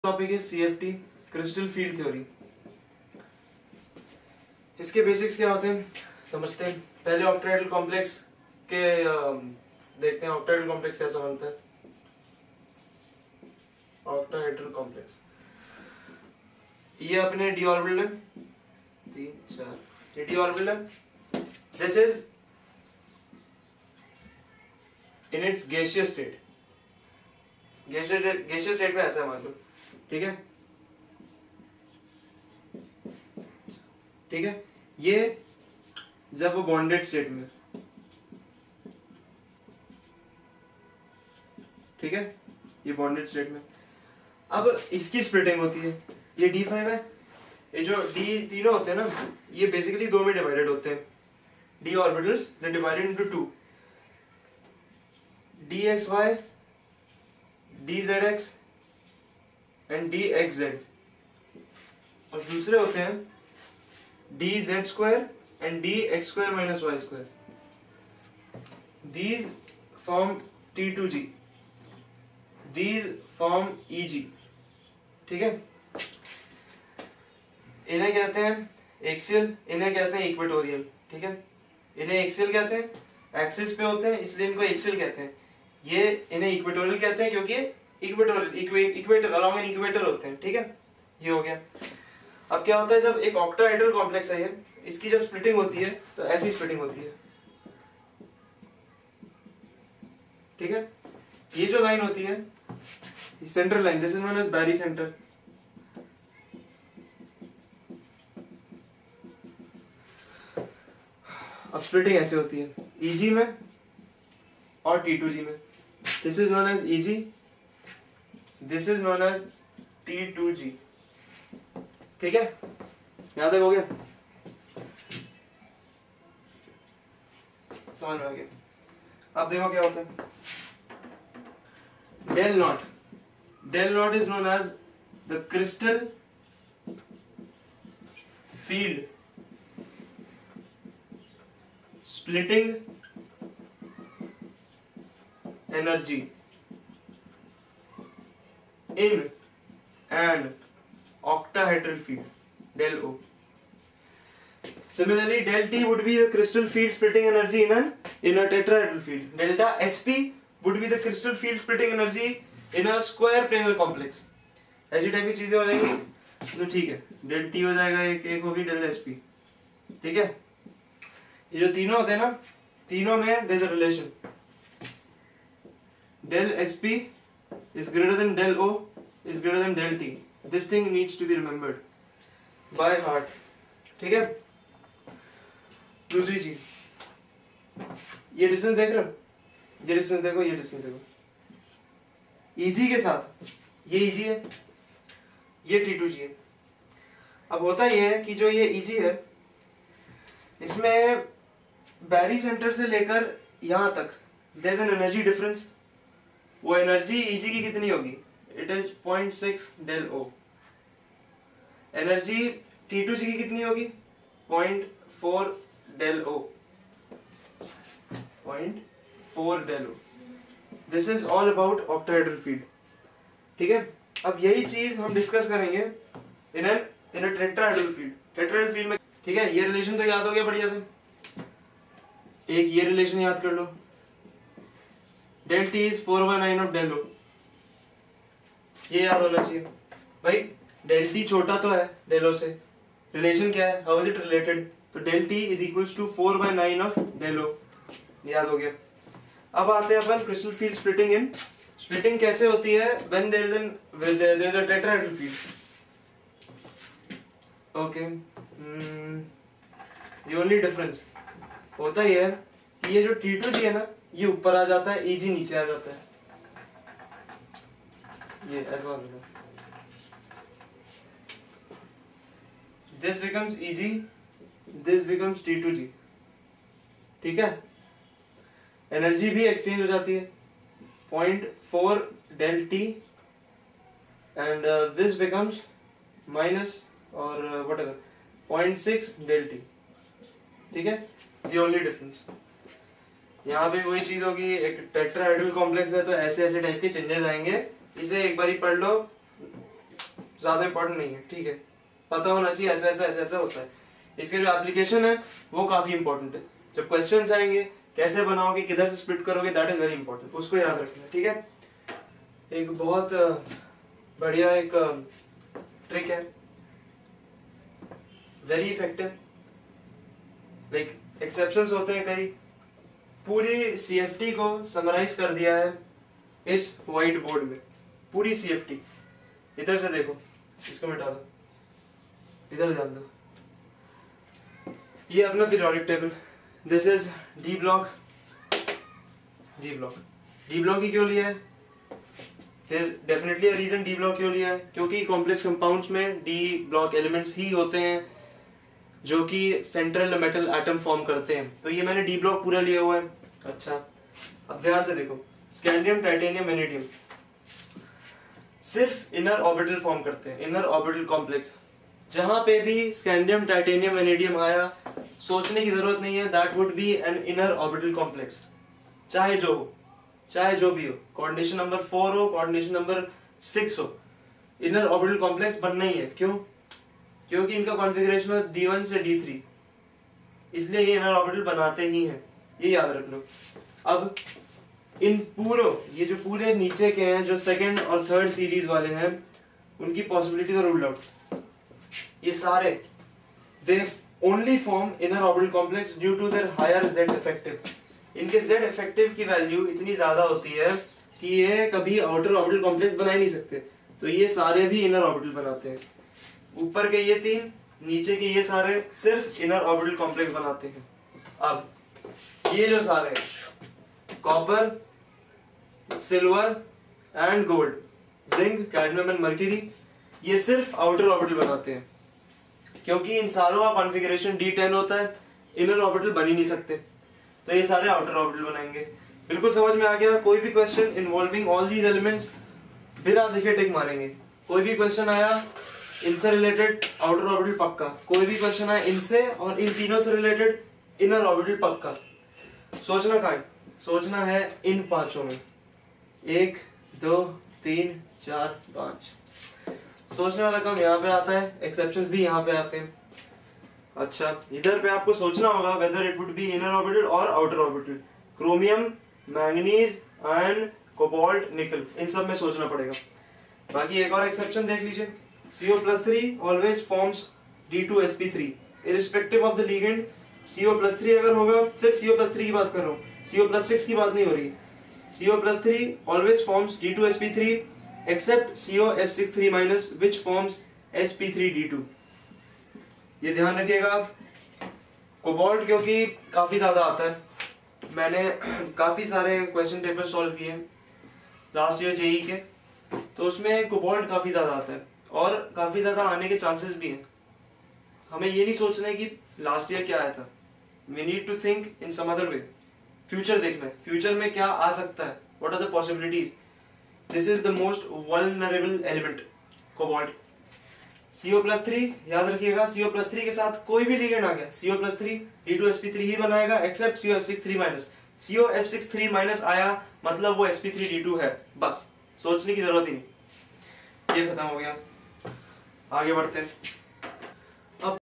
Topic है CFT, crystal field theory. इसके basics क्या होते हैं समझते हैं। पहले ऑक्टाहेड्रल कॉम्प्लेक्स के देखते हैं ऑक्टाहेड्रल कॉम्प्लेक्स कैसा बनता है। ऑक्टाहेड्रल कॉम्प्लेक्स ये अपने डी ऑर्बिटल है, 3 4 ये डी ऑर्बिटल है। This is in its gaseous state. Gaseous state में ऐसा है मान लो, ठीक है ठीक है। ये जब वो बॉन्डेड स्टेट में, ठीक है, ये बॉन्डेड स्टेट में अब इसकी स्प्लिटिंग होती है। ये D5 है, ये जो D तीनों होते हैं ना, ये बेसिकली दो में डिवाइडेड होते हैं। D orbitals they divided into two, DXY, DZX and DXZ, और दूसरे होते हैं DZ² and DX² minus Y². These form T2G. These form EG. ठीक है, इन्हें कहते हैं एक्सियल, इन्हें कहते हैं इक्वेटोरियल। ठीक है, इन्हें एक्सियल कहते हैं, एक्सिस पे होते हैं इसलिए इनको एक्सियल कहते हैं। ये इन्हें इक्वेटोरियल कहते हैं क्योंकि इक्वेटर अलोंग एन इक्वेटर होते हैं। ठीक है, ये हो गया। अब क्या होता है जब एक ऑक्टाहेड्रल कॉम्प्लेक्स है, ये इसकी जब स्प्लिटिंग होती है तो ऐसी स्प्लिटिंग होती है। ठीक है, ये जो लाइन होती है central line, this is known as barycentre. अब स्प्लिटिंग ऐसे होती है ईजी में और T2G में। This is known as E G, this is known as T2G। ठीक है, याद है, हो गया, समझ में आ गया। अब देखो क्या होता है del nought. Del nought is known as the crystal field splitting energy in an octahedral field, del O. Similarly, del T would be the crystal field splitting energy in a tetrahedral field. Delta SP would be the crystal field splitting energy in a square planar complex. ऐसी type की चीजें हो जाएंगी तो ठीक है, del T हो जाएगा, एक होगी del SP। ठीक है, ये जो तीनों होते हैं ना, तीनों में there is a relation. Del SP is greater than del O is greater than del T. This thing needs to be remembered by heart. ठीक है, दूसरी चीज, ये डिस्टेंस देख रहे हो, ये डिस्टेंस देखो, ये डिस्टेंस देखो। EG के साथ ये EG है, ये T2G है। अब होता ये है कि जो ये EG है, इसमें बैरी सेंटर से लेकर यहां तक there is an energy difference. वो एनर्जी EG की कितनी होगी? It is 0.6 del O। Energy T2G की कितनी होगी? 0.4 del O। 0.4 del O। This is all about octahedral field. ठीक है, अब यही चीज हम डिस्कस करेंगे in a tetrahedral field. Tetrahedral field में, ठीक है, ये रिलेशन तो याद हो गया बढ़िया से। एक ये रिलेशन याद कर लो, del T is 4/9 of del O। ये याद होना चाहिए भाई। del T छोटा तो है del O से, रिलेशन क्या है, हाउ इज इट रिलेटेड? तो del T is equals to 4/9 of del O। याद हो गया। अब आते हैं अपन crystal field splitting in. Splitting कैसे होती है when there is a tetrahedral field। Okay, the only difference होता ही है कि ये जो T2G है ना, ये ऊपर आ जाता है, EG नीचे आ जाता है। ये ऐसा होगा, this becomes EG, this becomes T2G। ठीक है, एनर्जी भी एक्सचेंज हो जाती है, 0.4 del T and this becomes minus or whatever 0.6 del T। ठीक है, the only difference। यहाँ पे वही चीज होगी, एक टेट्राहेड्रल कॉम्प्लेक्स है तो ऐसे ऐसे टाइप के चेंजेस आएंगे। इसे एक बार ही पढ़ लो, ज्यादा इंपॉर्टेंट नहीं है, ठीक है, पता होना चाहिए ऐसा ऐसा ऐसा ऐसा होता है। इसके जो एप्लीकेशन है वो काफी इंपॉर्टेंट है। जब क्वेश्चंस आएंगे कैसे बनाओगे, किधर से स्प्लिट करोगे, दैट इज वेरी इंपॉर्टेंट, उसको याद रखना, ठीक है। एक बहुत बढ़िया एक ट्रिक है, वेरी इफेक्टिव, लाइक एक्सेप्शंस होते हैं कई, पूरी सीएफटी को समराइज कर दिया है इस व्हाइट बोर्ड में, पूरी सीएफटी। इधर से देखो, इसको मिटा दो, इधर ध्यान दो, ये अपना periodic table, this is D block, D block, D block ही क्यों लिया है, डेफिनेटली रीजन डी ब्लॉक क्यों लिया है, क्योंकि कॉम्प्लेक्स कंपाउंड्स में डी ब्लॉक एलिमेंट्स ही होते हैं जो कि सेंट्रल मेटल एटम फॉर्म करते हैं, तो ये मैंने डी ब्लॉक पूरा लिया हुआ है। अच्छा, अब ध्यान से देखो, स्कैंडियम, टाइटेनियम, वेनेडियम सिर्फ इनर ऑर्बिटल फॉर्म करते हैं, इनर ऑर्बिटल कॉम्प्लेक्स। जहां पे भी स्कैंडियम, टाइटेनियम, वेनेडियम आया, सोचने की जरूरत नहीं है, that would be an inner orbital complex, चाहे जो हो, चाहे जो भी हो, कोऑर्डिनेशन नंबर 4 हो, कोऑर्डिनेशन नंबर 6 हो, इनर ऑर्बिटल कॉम्प्लेक्स बनना ही है। क्यों? क्योंकि इनका कॉन्फ़िगरेशन है D1 से D3, इसलिए ये इनर ऑर्बिटल बनाते ही हैं, ये याद रख लो। अब इन पूरों, ये जो पूरे नीचे के हैं, जो सेकंड और थर्ड सीरीज वाले हैं, उनकी पॉसिबिलिटी तो रूल आउट। ये सारे they only form inner orbital complex due to their higher Z effective. इनके Z इफेक्टिव की वैल्यू इतनी ज्यादा होती है कि ये कभी आउटर ऑर्बिटल कॉम्प्लेक्स बना ही नहीं सकते, तो ये सारे भी इनर ऑर्बिटल बनाते हैं। ऊपर के ये 3, नीचे के ये सारे सिर्फ इनर ऑर्बिटल कॉम्प्लेक्स बनाते हैं। अब ये जो सारे copper, silver and gold, zinc, cadmium and mercury, ये सिर्फ आउटर ऑर्बिटल बनाते हैं, क्योंकि इन सारों का कॉन्फ़िगरेशन D10 होता है, इनर ऑर्बिटल बन ही नहीं सकते, तो ये सारे आउटर ऑर्बिटल बनाएंगे। बिल्कुल समझ में आ गया? कोई भी question involving all these elements बिना देखे टिक मारेंगे। कोई भी क्वेश्चन आया इनसे रिलेटेड, आउटर ऑर्बिटल पक्का। कोई भी क्वेश्चन आया इनसे और इन तीनों से रिलेटेड, इनर ऑर्बिटल पक्का। सोचना कहाँ है? सोचना है इन पांचों में, 1 2 3 4 5। सोचने वाला काम यहाँ पे आता है, एक्सेप्शंस भी यहाँ पे आते हैं। अच्छा, इधर पे आपको सोचना होगा whether it would be inner orbital और outer orbital. Chromium, manganese, iron, cobalt, nickel, इन सब में सोचना पड़ेगा। बाकी एक और एक्सेप्शन देख लीजिए, CO+3 always forms D2sp3 irrespective of the ligand। CO+3 अगर होगा, सिर्फ CO+3 की बात कर रहा हूँ, CO+6 की बात नहीं हो रही। CO+3 always forms D2sp3 except COF63- which forms sp3d2। ये ध्यान रखिएगा आप। कोबाल्ट क्योंकि काफी ज्यादा आता है, मैंने काफी सारे क्वेश्चन पेपर सॉल्व किए लास्ट ईयर जेई के, तो उसमें कोबाल्ट काफी ज्यादा आता है और काफी ज्यादा आने के चांसेस भी हैं। हमें ये नहीं सोचना है कि लास्ट ईयर क्या आया था, we need to think in some other way. Future देखना है, फ्यूचर में क्या आ सकता है, what are the possibilities. This is the most vulnerable element, cobalt. CO+3 याद रखिएगा, CO+3 के साथ कोई भी लिगेंड आ गया, CO+3 D2sp3 ही बनाएगा एक्सेप्ट COF63-। COF63- आया मतलब वो sp3d2 है, बस सोचने की जरूरत ही नहीं। ये खत्म हो गया, आगे बढ़ते हैं।